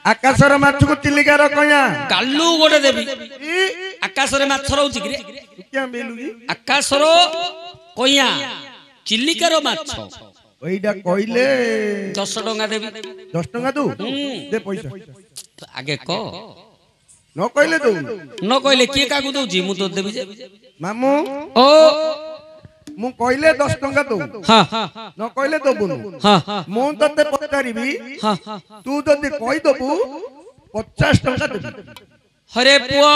आकाशर माछ को चिलिकार कया कालू गोटे देवी आकाशरे माछ रहउछि कि रे क्या बेलुगी आकाशर कया चिलिकार माछ ओइडा कइले 10 टंका देवी 10 टंका दू दे पैसा आगे को न कइले दू न कइले के काकू दउछि मु तो देबी जे मामू ओ मु कइले 10 टंका दू हां न कइले दबुनु हां मु तते पचारिबी हां तू जदी कहि दबु 50 टंका देबी हरे पुआ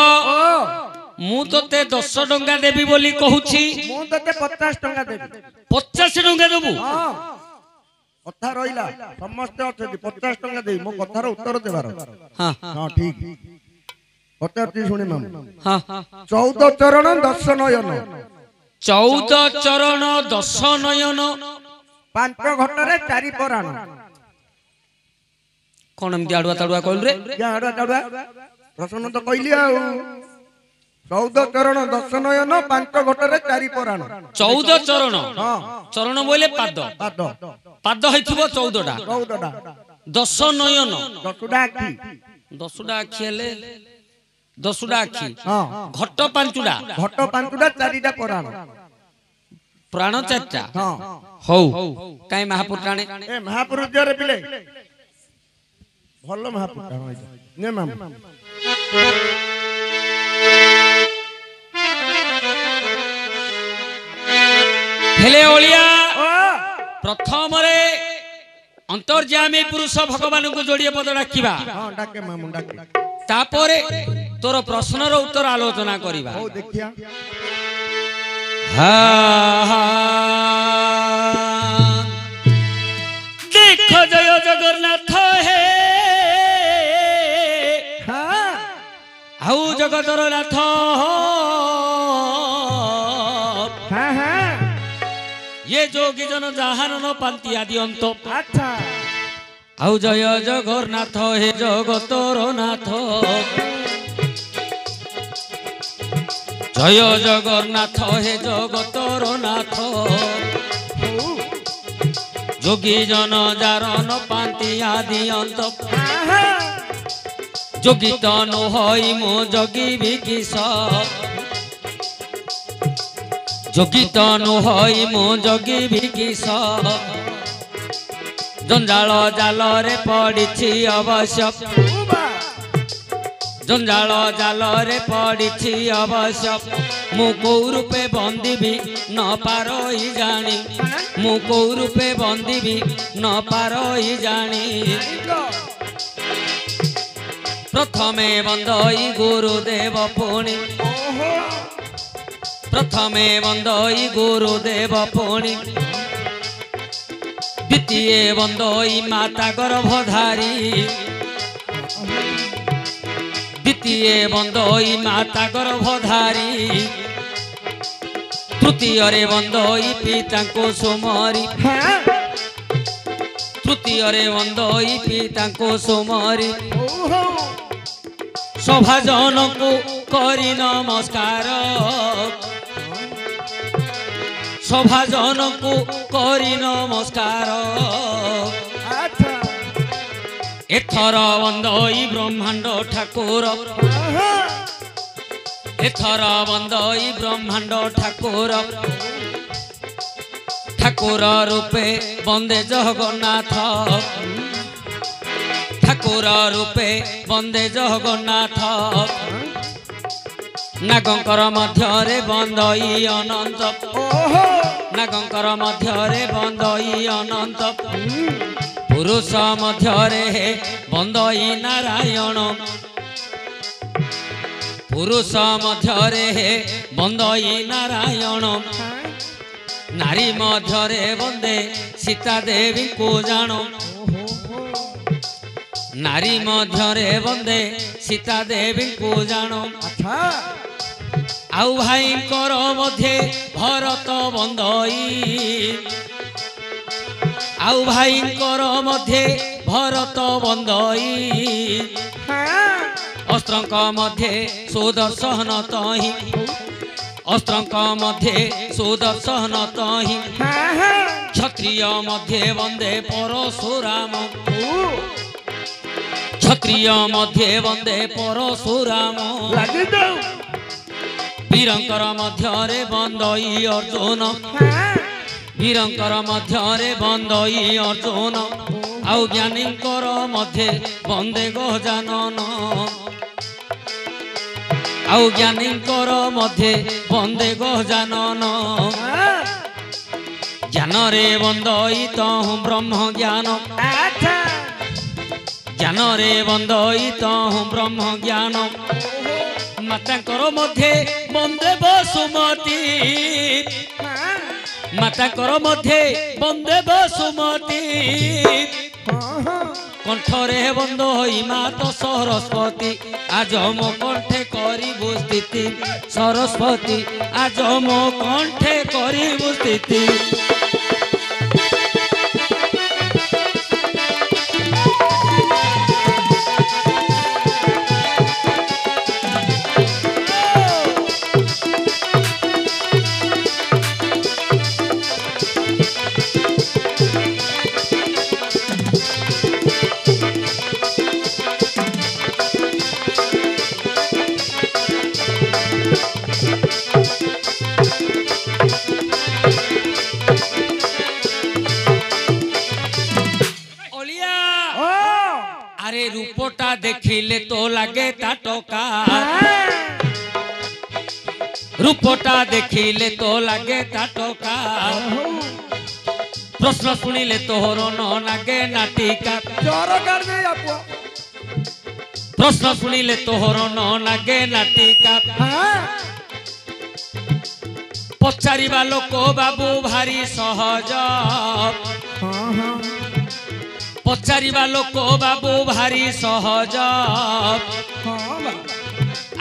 मु तते 10 टंका देबी बोली कहूछि मु तते 50 टंका देबी 50 टंका देबू हां कथा रहिला समस्त अछि 50 टंका देई मो कथार उत्तर देबार हां हां ठीक पचारती सुने मामू हां 14 चरण 10 नयन 14 चरण 10 नयन 5 घटरे 4 पराण कोन एमती आडुआ ताडुआ कहल रे क्या आडुआ ताडुआ प्रश्न तो कहली आ 14 चरण 10 नयन 5 घटरे 4 पराण 14 चरण हां चरण बोले पाद पाद पाद हैथिबो 14 टा 14 टा 10 नयन 10 टा आखी 10 टा आखी हेले 10 टा आखी हां घट 5 टा घट 5 टा 4 टा पराण प्राण 4 टा हां हौ काई महापुराणे ए महापुरुष जरे पिले भलो महापुरुष ने मामू हेले ओलिया प्रथम रे अंतर्यामी पुरुष भगवान को जोड़िए पद डाकिबा हां डाके मामू डाके तापरे तोर प्रश्न रो उत्तर आलोचना करिबा ओ देखिया हा देखो जय जगन्नाथ हे हां आउ जगतर नाथ हां हां ये जोगी जन जहान न पांति आदि अंत अच्छा आउ जय जगन्नाथ हे जगतर नाथ जय जगन्नाथ हे जगतर नाथ जोगी जन जारन पांति आदि अंत जोगी तनु हई मो जोगी विकिस जोगी तनु हई मो जोगी विकिस जंजाल जाल रे पड़ी अवश्य जंजाल जाल रे पड़ी अवश्य मु कौ रूपे बंदीबी न पारई जानी मु कौ रूपे बंदीबी न पारई जानी प्रथमे बंदई गुरुदेव पुणी प्रथमे बंदई गुरुदेव पुणी द्वितीय बंदई माता गर्भधारी द्वितीय बंदई माता गर्भधारी तृतीय रे बंदई पिता को सुमरी तृतीय रे बंदई पिता को सुमरी सभाजन को करी नमस्कार सभाजन को करी नमस्कार एथर बंदई ब्रह्मांड ठाकुर एथर बंदई ब्रह्मांड ठाकुर ठाकुर रूपे बंदे जगन्नाथ ठाकुर रूपे बंदे जगन्नाथ नागंकर मध्यरे बंदई अनंत नागंकर मध्यरे बंदई अनंत पुरुष मध्यरे बंदई नारायण पुरुष मध्यरे बंदई नारायण नारी मध्यरे बंदे सीता देवी को जान नारी मध्यरे बंदे सीता देवी को जान आउ भाई कर मध्य भरत बंदई आउ भाई कर मध्य भरत बंदई अस्त्रंक मध्य सुदर्शन तहि अस्त्रंक मध्य सुदर्शन तहि क्षत्रिय मध्य वंदे परशुराम क्षत्रिय क्षत्रिय मध्ये वंदे परशुराम লাগি যাও वीरंकर मध्यरे बंदई अर्जुन वीरंकर मध्यरे बंदई अर्जुन आउ ज्ञानींकर मध्ये वंदे गजानन आउ ज्ञानींकर मध्ये वंदे गजानन ज्ञान रे वंदई तहु ब्रह्म ज्ञान আচ্ছা ज्ञान रे वंदई तहु ब्रह्म ज्ञान मातांकर मध्ये वंदे वसुमती मातांकर मध्ये वंदे वसुमती कंठरे बंद होई मात सरस्वती आज मो कंठे करी स्थिति सरस्वती आज मो कंठे करी स्थिति अरे रूपटा देखिले तो लगे ताटका रूपटा देखिले तो लगे ताटका प्रश्न सुनिले तोहर न लगे नाटिका জোর কর দে আপু प्रश्न सुनिले तोहर न लगे नाटिका पचारिबा लोक बाबू भारी सहज पचारिबा लोक बाबू भारी सहज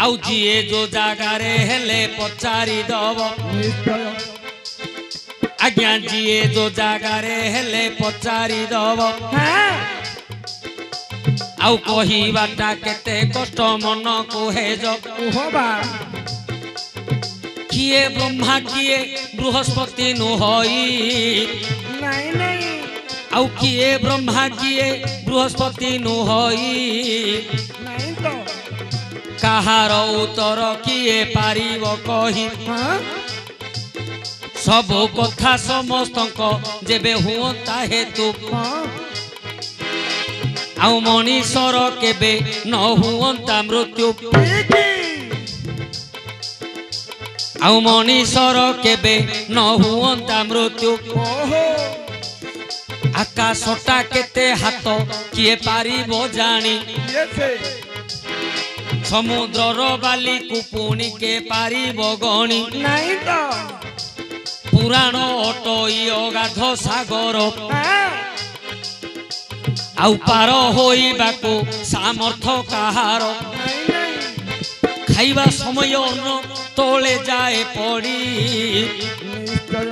आउ जीए जो जागारे हेले पचारि दब নিশ্চয় आज्ञा जीए जो जागारे हेले पचारि दब आउ कहिबाटा केते कष्ट मन को हेज ওহো বা किए ब्रह्मा किए बृहस्पति नु होई নাই নাই आउ किए ब्रह्मा किए बृहस्पति नु होई নাই তো कहार उत्तर किए पारिब कही सब कथा समस्त जेबे हुअंता हेतु आउ मनीषर केबे न हुअंता मृत्यु आउ मनीषर केबे न हुअंता मृत्यु आकाशटा केते हाथ किए पारिब जानी समुद्रर बाली को पुणी के पारिब गणी নাই তো पुराण अटई अगाध सागर आउ पार होइबाको सामर्थ्य काहार নাই নাই खाइबा समय अन्न तोले जाए पड़ी নিশ্চয়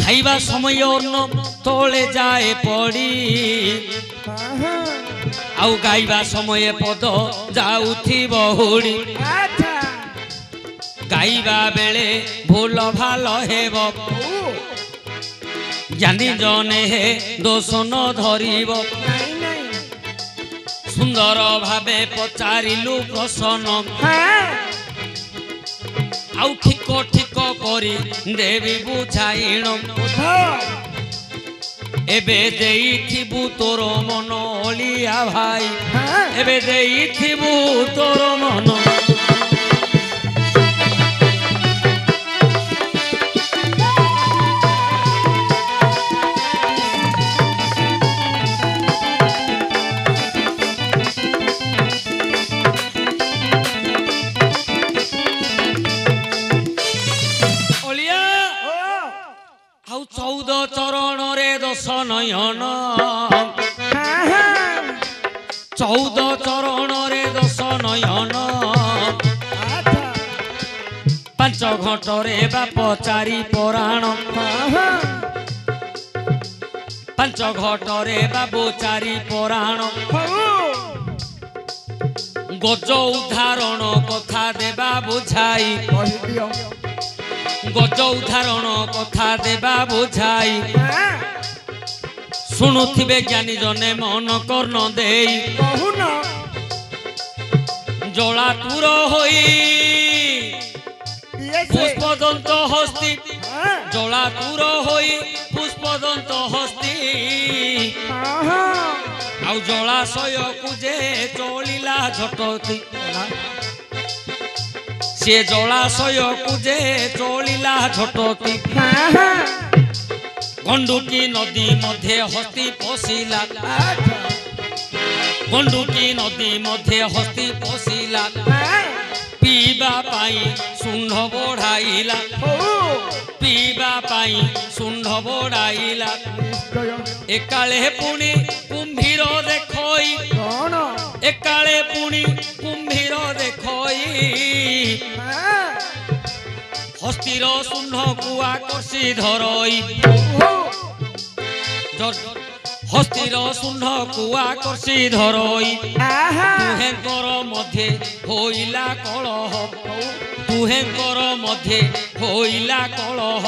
खाइबा समय अन्न तोले जाए पड़ी आउ गाइबा समय पद जाउथिबो हुड़ी আচ্ছা गाइबा बेले भूल भाल हेब ज्ञानी जने हे दोष न धरिब নাই নাই सुंदर भावे पचारिलु प्रश्न आउ ठीक ठीक करी देवी बुझाइण एबे देइथिबु तोर मन ओलिया भाई एबे देइथिबु तोर मन ओलिया आउ 14 चरण रे दश नयन 14 चरण रे दश नयन पांच घंट रे बाप चारि पुराण पांच घंट रे बाबू चारि पुराण गज उदाहरण कथा देबा बुझाई गज उदाहरण कथा देबा बुझाई শুণুথিবে জ্ঞানী জনে মন কর্ণ দেই কহুন জলা তুর হই পুষ্পদন্ত হস্তি জলা তুর হই পুষ্পদন্ত হস্তি ଆଉ ଜଳାଶୟକୁ ଯେ ଚଳିଲା ଝଟତି ସେ ଜଳାଶୟକୁ ଯେ ଚଳିଲା ଝଟତି ଗଣ୍ଡୁକି ନଦୀ ମଧ୍ୟେ ହସ୍ତି ପଶିଲା ଗଣ୍ଡୁକି ନଦୀ ମଧ୍ୟେ ହସ୍ତି ପଶିଲା ପିଇବା ପାଇଁ ଶୁଣ୍ଢ ବଢ଼ାଇଲା ପିଇବା ପାଇଁ ଶୁଣ୍ଢ ବଢ଼ାଇଲା ଏକାଳେ ପୁଣି କୁମ୍ଭୀର ଦେଖଇ ଏକାଳେ ପୁଣି କୁମ୍ଭୀର ଦେଖଇ ହସ୍ତିର ଶୁଣ୍ଢକୁ ଆକର୍ଷି ଧରଇ ହସ୍ତିର ଶୁଣ୍ଢକୁ ଆକର୍ଷି ଧରଇ ଦୁହେଁଙ୍କର ମଧ୍ୟେ ହୋଇଲା କଳହ ଦୁହେଁଙ୍କର ମଧ୍ୟେ ହୋଇଲା କଳହ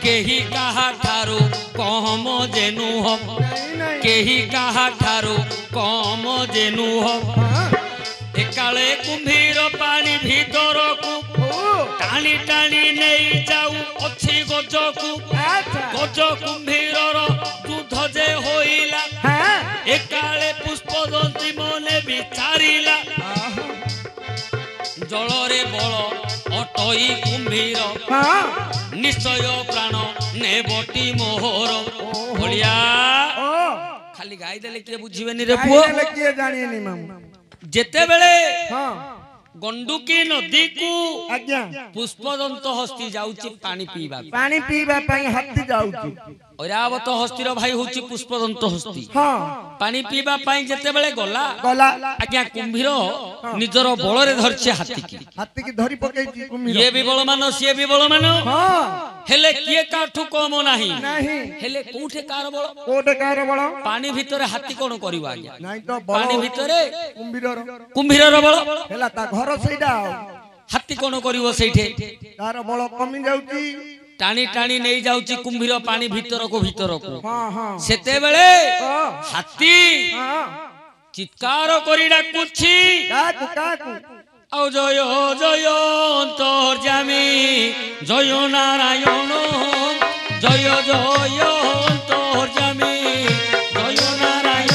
କେହି କାହାଠାରୁ କମ ଯେ ନୁହ କେହି କାହାଠାରୁ କମ ଯେ ନୁହ ଏକାଳେ କୁମ୍ଭୀର ପାଣି ଭିତରକୁ ଟାଣି ଟାଣି ନେଇ ଯାଉ ଅଛି ଗଜକୁ ଗଜ କୁମ୍ଭୀରର ଦୁଧ ଯେ ହୋଇଲା ଏକାଳେ ପୁଷ୍ପଦନ୍ତୀ ମନେ ବିଚାରିଲା ଜଳରେ ବଳ ଅଟଇ କୁମ୍ଭୀର ନିଶ୍ଚୟ ପ୍ରାଣ ନେବଟି ମୋହର ଭଳିଆ ଖାଲି ଗାଇଦେଲେ କିଏ ବୁଝିବେନି ରେ ପୁଅ କିଏ ଜାଣିନି ମାମୁ ଯେତେବେଳେ ଗଣ୍ଡୁକି ନଦୀ କୁ ଆଜ୍ଞା ପୁଷ୍ପଦନ୍ତ ହସ୍ତି ଯାଉଛି ପାଣି ପିଇବା ପାଇଁ ହାତୀ ଯାଉଛି ଐରାବତ ହସ୍ତିର ଭାଇ ହଉଛି ପୁଷ୍ପଦନ୍ତ ହସ୍ତି ପାଣି ପିଇବା ପାଇଁ ଯେତେବେଳେ ଗଲା ଆଜ୍ଞା କୁମ୍ଭୀର ନିଜର ବଳରେ ଧରିଛି ହାତୀକି ଧରି ପକେଇଛି ଇଏ ବି ବଳମାନ ସିଏ ବି ବଳମାନ ହେଲେ କିଏ କାଠୁ କମ ନାହିଁ ହେଲେ କୋଉଠି କାହାର ବଳ ପାଣି ଭିତରେ ହାତୀ କଣ କରିବ ଆଜ୍ଞା ପାଣି ଭିତରେ କୁମ୍ଭୀରର ବଳ ହେଲା ତା ଘର ସେଇଟା ହାତୀ କଣ କରିବ ସେଇଠି ତାର ବଳ କମି ଯାଉଛି টানি টানি নেই যাଉଛି কুম্ভীর পানি ভিতরକୁ সেতেবেলে হাতী চিৎকার করি ডাকুছি ଆଉ ଜୟ ଜୟ ଅନ୍ତର୍ଯାମୀ ଜୟ ନାରାୟଣ ଜୟ ଜୟ ଅନ୍ତର୍ଯାମୀ ଜୟ ନାରାୟଣ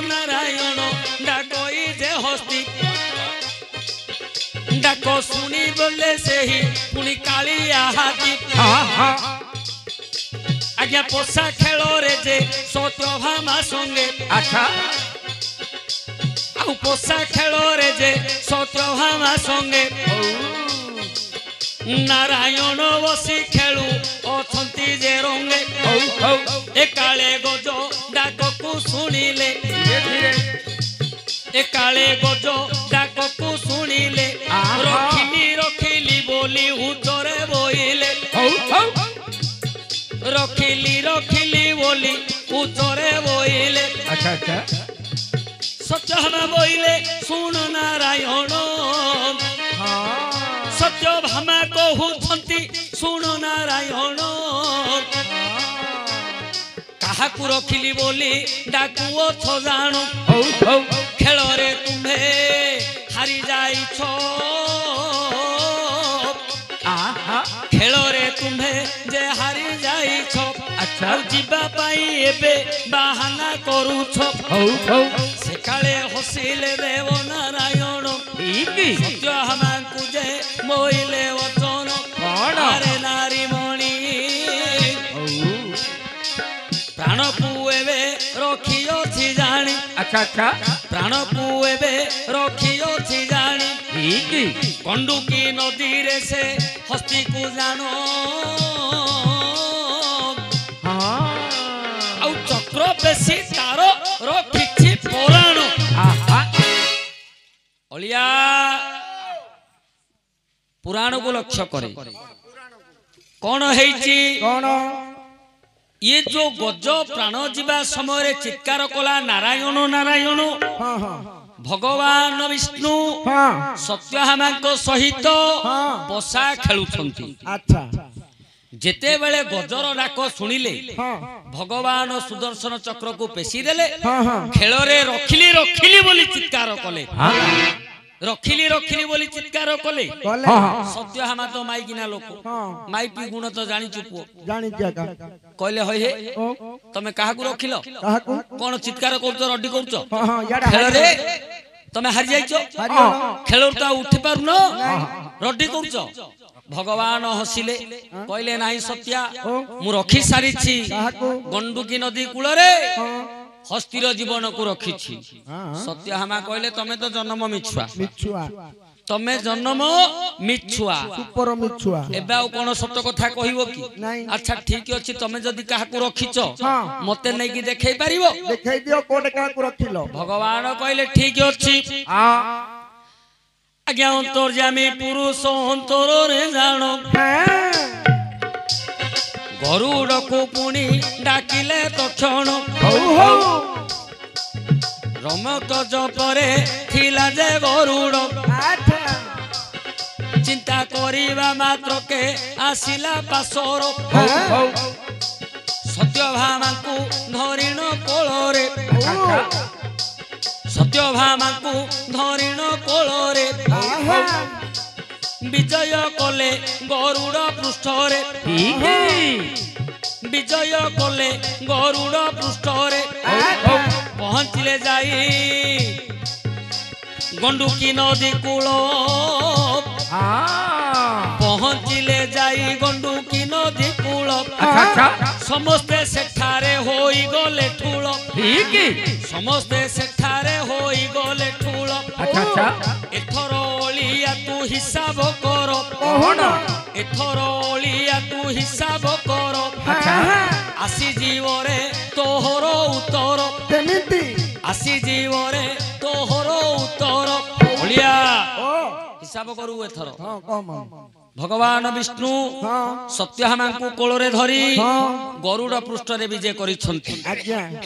नारायण डाकई जे हस्ती डाक शुणी बोले से ही पुणी कालिया हाथी आज्ञा पोषा खेल रे जे सत्यभामा संगे अच्छा आउ पोषा खेल रे जे सत्यभामा संगे नारायण बसी खेलु अछंती जे रंगे एकाले गज डाक को सुनिले एकाले गज डाक को सुनिले रखिली रखिली बोली उचरे बोइले रखिली रखिली बोली उचरे बोइले अच्छा अच्छा सत्यभामा बोइले सुन नारायण सत्यभामा कहउछंती सुन नारायण काहाकू रखिली बोली डाकुओ छ जाणु खेल रे तुम्हे हारी जाइछ खेल रे तुम्हे जे हारी जाइछ अच्छा जीवा पाई एबे बाहाना करूछ से काले हसिले देव नारायण सत्यभामा को जे मोइले वचन अरे नारी मणि प्राण को एबे रखियो छी जानी अच्छा अच्छा प्राण को एबे रखियो छी जानी कंडुकी नदी रे से हस्ती को जानो आउ चक्र बेसी तार रखिछि पुराण अलिया पुराण को लक्ष्य करे कौन हेछि कौन ये जो गज प्राण जीवा समय चित्कार कला नारायण नारायण हाँ हाँ भगवान विष्णु हाँ सत्यभामा सहित बसा खेलुछंती अच्छा जेते बेले गजर डाक सुनिले हाँ भगवान सुदर्शन चक्र को पेशी देले हाँ हाँ खेल रे रखिली रखिली बोली चित्कार कले रखिली रखिली बोली चित्कार कले कले सत्यभामा तो माइकिना लोक हाँ माइपी गुण तो जानी चुपो जानी क्या का कहले होय हे ओ तमे काहाकू रखिलो काहाकू कोन चित्कार करछ रड्डी करछ हाँ हाँ याडा खेल रे तमे हारि जाइछो हरियाणा खेल तो उठी पारुन रड्डी करछ भगवान हसिले कहले नाही सत्या मु रखी सारिछि काहाकू गंडुकी नदी कूल रे हाँ हस्तीर जीवन को रखिछि हाँ सत्यभामा कहले तमे तो जन्म मिछुआ मिछुआ तमे जन्म मिछुआ सुपर मिछुआ एबे आ कोन सत्य कथा कहिवो कि नहीं अच्छा ठीक अछि तमे जदी काहाकू रखिछ हाँ मते नै कि देखै परिबो देखाई दियो कोड काहाकू रखिलो भगवान कहले ठीक अछि हाँ आज्ञा अंतर्यामी पुरुष अंतर रे जानो गरुड़ को पुणी डाकिले तक्षण रमक जपरे थिला जे गरुड़ चिंता करिबा मात्र के आसिला पासर सत्यभामा को धरिण कोलरे सत्यभामा को धरिण कोलरे विजय कले गरुड़ पृष्ठरे विजय कले गरुड़ पृष्ठरे पहुँचले जाई गंडुकी नदी कूल पहुँचले जाई गंडुकी नदी कूल समस्ते सेठारे होई गले ठूल समस्ते सेठारे होई गले ठूल एथर ओलिया तू हिसाब कर एथर ओलिया तू हिसाब कर आसी जीवरे तोहर उत्तर आसी जीवरे तोहर उत्तर ओलिया हिसाब करू एथर भगवान विष्णु सत्यभामा को कोलरे धरी गरुड़ पृष्ठ रे विजय करिछंती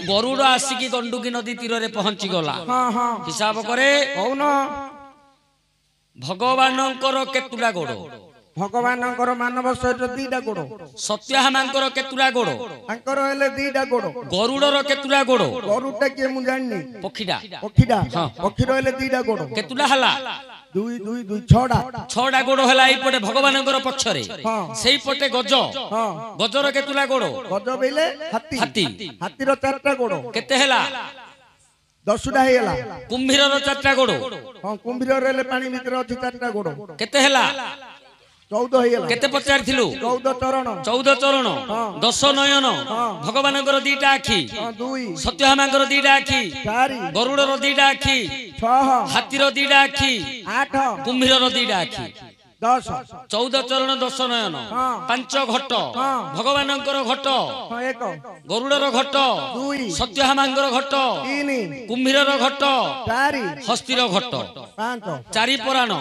गरुड़ आसिकी गंडुकी नदी तीर रे पहुंची गला हिसाब करे भगवानंकर केतुला गोड़ भगवानंकर मानव शरीर दीटा गोड़ सत्यभामांकर केतुला गोड़ अंकर हेले दीटा गोड़ गरुड़र केतुला गोड़ गरुड़टा के मु जाननी पखीडा पखीर हेले दीटा गोड़ केतुला हला दुई दुई दुई छड़ा गोड़ हला एई पटे भगवानंकर पक्षरे सेई पटे गज गजर केतुला गोड़ गज बेले हाथी हाथी हाथीर चारटा गोड़ केते हला 10ଟା ହେଇଗଲା। କୁମ୍ଭୀରର 4ଟା ଗୋଡ଼। ହଁ କୁମ୍ଭୀର ରେଲେ ପାଣି ଭିତରେ ଅଛି 4ଟା ଗୋଡ଼। କେତେ ହେଲା? 14 ହେଇଗଲା। କେତେ ପଚାରିଥିଲୁ? 14 ଚରଣ। 14 ଚରଣ। 10 ନୟନ। ଭଗବାନଙ୍କର 2ଟା ଆଖି। 2 ସତ୍ୟଭାମାଙ୍କର 2ଟା ଆଖି। 4 ଗରୁଡର 2ଟା ଆଖି। 6 ହାତୀର 2ଟା ଆଖି। 8 କୁମ୍ଭୀରର 2ଟା ଆଖି। 10 14 ଚରଣ 10 ନୟନ। 5 ଘଟ। ଭଗବାନଙ୍କର ଘଟ। 1 ଗରୁଡର ଘଟ। 2 ସତ୍ୟଭାମାଙ୍କର ଘଟ। 3 କୁମ୍ଭୀରର ଘଟ। 4 ହସ୍ତିର ଘଟ। 5 ଚାରି ପରାଣ।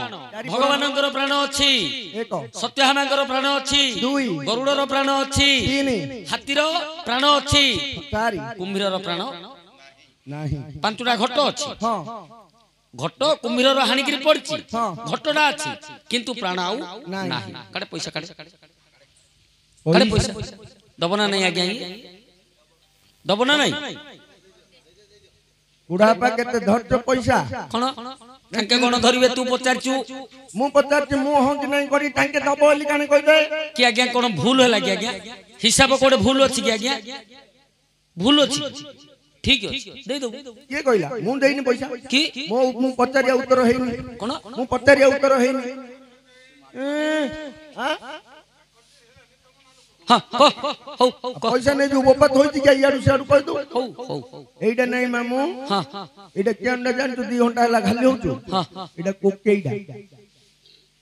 ଭଗବାନଙ୍କର ପ୍ରାଣ ଅଛି। 1 ସତ୍ୟଭାମାଙ୍କର ପ୍ରାଣ ଅଛି। 2 ଗରୁଡର ପ୍ରାଣ ଅଛି। 3 ହାତୀର ପ୍ରାଣ ଅଛି। 4 କୁମ୍ଭୀରର ପ୍ରାଣ ନାହିଁ। 5ଟା ଘଟ ଅଛି। ହଁ ଘଟ କୁମ୍ଭୀରର ହାଣିକିରି ପଡିଛି। ହଁ। ଘଟଟା ଅଛି କିନ୍ତୁ ପ୍ରାଣ ଆଉ ନାହିଁ। ନାହିଁ। କାଳେ ପଇସା କାଳେ କାଳେ ପଇସା ଦବ ନା ନାହିଁ? ଆଜ୍ଞା ଦବ ନା ନାହିଁ? ବୁଢାପା କେତେ ଧୈର୍ଯ୍ୟ ପଇସା କଣ ତାଙ୍କେ କଣ ଧରିବେ? ତୁ ପଚାରିଛୁ। ମୁଁ ପଚାରୁଛି ମୁଁ ହଁ କି ନାହିଁ କରି ତାଙ୍କେ ଦବ ବୋଲି କାଣି କହିବେ କି ଆଜ୍ଞା କଣ ଭୁଲ ହେଲା କି ଆଜ୍ଞା? ହିସାବ କୋଉଠି ଭୁଲ ଅଛି କି ଆଜ୍ଞା? ଭୁଲ ଅଛି? ଠିକ ଅଛି ଦେଇଦବୁ। କିଏ କହିଲା? ମୁଁ ଦେଇନି ପଇସା। କି ମୁଁ ପଚାରିବା ଉତ୍ତର ହେଇନି। କଣ ମୁଁ ପଚାରିବା ଉତ୍ତର ହେଇନି। ହଁ ହଉ ହଉ ପଇସା ନେଇ ଯୋଉ ବୋପା ଧୋଇଛି କି ଇଆଡୁ ସିଆଡୁ କହିଦୁ। ହଉ ହଉ ଏଇଟା ନାଇଁ ମାମୁଁ। ହଁ ଏଇଟା କେଉଁଟା ଜାଣିଛୁ? 2 ଘଣ୍ଟା ହେଲା ଖାଲି ହଉଛୁ। ଏଇଟା କୋକେଇଟା।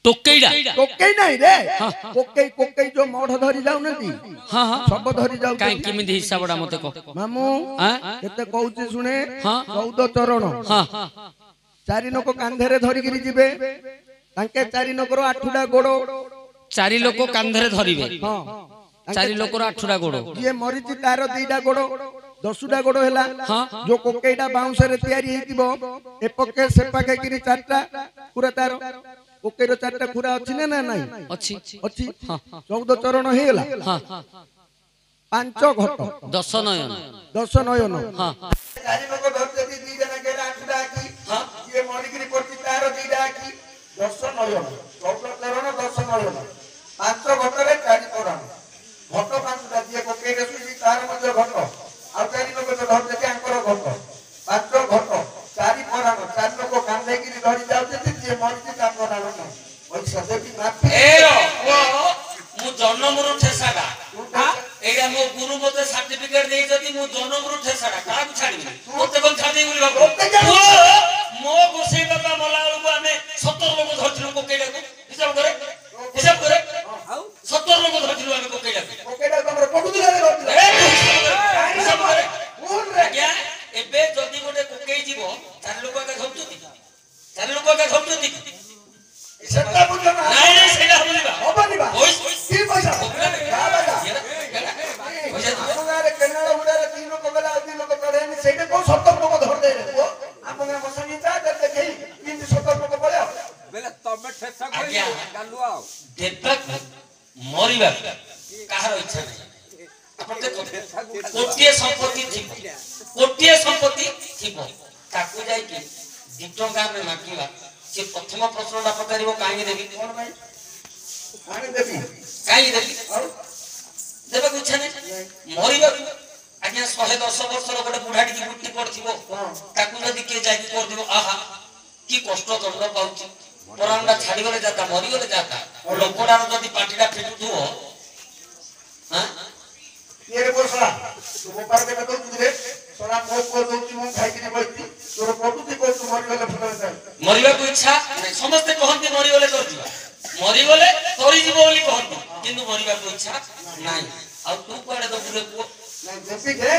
ଟୋକେଇଟା? କୋକେଇ ନାହିଁ ରେ। କୋକେଇ କୋକେଇ ଯୋଉ ମଢ ଧରି ଯାଉନାହାନ୍ତି। ହଁ ହଁ ସବ ଧରି ଯାଉ। କାଇଁ କେମିତି ହିସାବଟା ମତେ କହ ମାମୁଁ କେତେ କହୁଛି ଶୁଣେ। ହଁ 14 ଚରଣ। ହଁ 4 ଲୋକ କାନ୍ଧରେ ଧରିକିରି ଯିବେ। ତାଙ୍କେ 4 ଲୋକର 8ଟା ଗୋଡ଼। 4 ଲୋକ କାନ୍ଧରେ ଧରିବେ। ହଁ 4 ଲୋକର 8ଟା ଗୋଡ଼। ଯିଏ ମରିଛି ତାର 2ଟା ଗୋଡ଼। 10ଟା ଗୋଡ଼ ହେଲା। ହଁ ଯୋଉ କୋକେଇଟା ବାଉଁଶରେ ତିଆରି ହେଇଥିବ ଏପକେ ସେପାକେ କିରି 4ଟା ପୁରା ତାର କୋକେଇର 4ଟା ପୁରା ଅଛି ନା ନାହିଁ? ଅଛି ଅଛି। 14 ଚରଣ ହେଇଗଲା। ହଁ 5 ଘଟ 10 ନୟନ। 10 ନୟନ। ହଁ 4 ଲୋକ ଧରିଛନ୍ତି। 2 ଜଣ କେରା 8ଟା ଆଖି। ଯିଏ ମରିକିରି ପଡିଛି ତାର 2ଟା ଆଖି। 10 ନୟନ। 14 ଚରଣ 10 ନୟନ। 5 ଘଟରେ 4 ପରାଣ। ଘଟ 5ଟା। ଯିଏ କୋକେଇରେ ଶୋଇଛି ତାର ମଧ୍ୟ ଘଟ। ଆଉ 4 ଲୋକ ତ ଧରିଛନ୍ତି ଆଙ୍କର ଘଟ। 5 ଘଟ 4 ପରାଣ। 4 ଲୋକ କାନ୍ଧେଇକିରି ଧରି ଯାଉଛନ୍ତି। ଯିଏ ମରିଛି ତା ପରାଣ ନାହିଁ। ପଇସା ଦେବି ମାଫି। ମୁଁ ଜନ୍ମରୁ ଠେସାଟା। ଏଇଟା ମୋ ଗୁରୁ ମତେ ସାର୍ଟିଫିକେଟ ଦେଇଛନ୍ତି। ମୁଁ ଜନ୍ମରୁ ଠେସାଟା। କାହାକୁ ଛାଡ଼ିବି? ମତେ କଣ ଛାଡ଼ିବି ବୋଲି ଭାବୁ? ମୋ ଗୋସେଇ ବାପା ମଲା ବେଳକୁ ଆମେ 17 ଲୋକ ଧରିଥିଲୁ କୋକେଇଟାକୁ। ହିସାବ କରେ ହିସାବ କରେ। 17 ଲୋକ ଧରିଥିଲୁ ଆମେ କୋକେଇଟାକୁ। ହିସାବ କରେ। ଆଜ୍ଞା ଏବେ ଯଦି ଗୋଟେ କୋକେଇ ଯିବ 4 ଲୋକ ଏକା ଧରୁଛନ୍ତି। 4 ଲୋକ ଏକା ଧରୁଛନ୍ତି। ସେଟା ବୁଝ ନା। ନାଇଁ ନାଇଁ ସେଇଟା ହବନି ବା। ହବନି ବା। ପଇସା କି ପଇସା? ପଇସା ଆମ ଗାଁରେ କେନାଳ ହୁଡାରେ 2 ଲୋକ ଗଲା ଆଉ 2 ଲୋକ ଚଢେଇନି। ସେଇଟା କୋଉ 17 ଲୋକ ଧରିଦେଲେ ପୁଅ? ଆମ ଗାଁ ବସାନି ତା ଦେଖେଇ 17 ଲୋକ ପଳେଆ ବେଲେ ତମେ ଠେସା ଆଜ୍ଞା ଗାଲୁ ଆଉ ଦେବାକୁ ମରିବାକୁ କାହାର ଇଚ୍ଛା ନାହିଁ। ଆପଣ ଦେଖନ୍ତୁ କୋଟିଏ ସମ୍ପତ୍ତି ଥିବ। କୋଟିଏ ସମ୍ପତ୍ତି ଥିବ। ତାକୁ ଯାଇକି 2 ଟଙ୍କା ଆମେ ମାଗିବା। ସେ ପ୍ରଥମ ପ୍ରଶ୍ନଟା ପଚାରିବ କାହିଁକି ଦେବି? କଣ ପାଇଁ? ଆଣି ଦେବି। କାହିଁକି ଦେବି? ଆଉ ଦେବାକୁ ଇଚ୍ଛା ନାହିଁ। ମରିବାକୁ ଆଜ୍ଞା 110 ବର୍ଷର ଗୋଟେ ବୁଢାଟିକି ବୁଟି ପଡିଥିବ। ତାକୁ ଯଦି କିଏ ଯାଇକି କରିଦିବ ଆହା କି କଷ୍ଟ ଦଣ୍ଡ ପାଉଛି। ପରାଣଟା ଛାଡିଗଲେ ଯାତା ମରିଗଲେ ଯାତା। ଲୋକଟାର ଯଦି ପାଟିଟା ଫିଟୁଥିବ ଇଏ ବସଲା ତୁ ବୋପାର କେତେ ଦଉଛୁ ରେ? ସରା ମୋ ପୁଅ ଦଉଛି ମୁଁ ଖାଇକିରି ବଇଛି। ତୋର ପଟୁଛି କହୁଛୁ ମରିଗଲେ ଭଲ ହେଇଥାଏ। ମରିବାକୁ ଇଚ୍ଛା ସମସ୍ତେ କହନ୍ତି ମରିଗଲେ କରିଯିବା। ମରିଗଲେ କରିଯିବ ବୋଲି କହନ୍ତି କିନ୍ତୁ ମରିବାକୁ ଇଚ୍ଛା ନାହିଁ। ଆଉ ତୁ କୁଆଡେ ଦବୁ ରେ ପୁଅ? ନାଇଁ ଦେବି ଯେ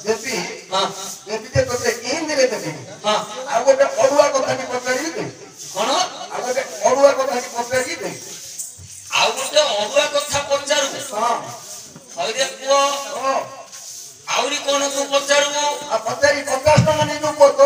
ଦେବି ହଁ ଦେବି ଯେ ତୋତେ ଇନ୍ଦିରେ ଦେବି। ହଁ ଆଉ ଗୋଟେ ଅରୁଆ କଥା ବି ପଚାରିବି ତୁ। କଣ? ଆଉ ଗୋଟେ ଅରୁଆ କଥା ବି ପଚାରିବି ତୁ। ଆଉ ଗୋଟେ ଅରୁଆ କଥା ପଚାରୁ? ହଁ ହଇରେ ପୁଅ ଆହୁରି କଣ ତୁ ପଚାରୁବୁ? ଆଉ ପଚାରି 50 ଟଙ୍କା ନେଇ ଯୋଉ ତୋ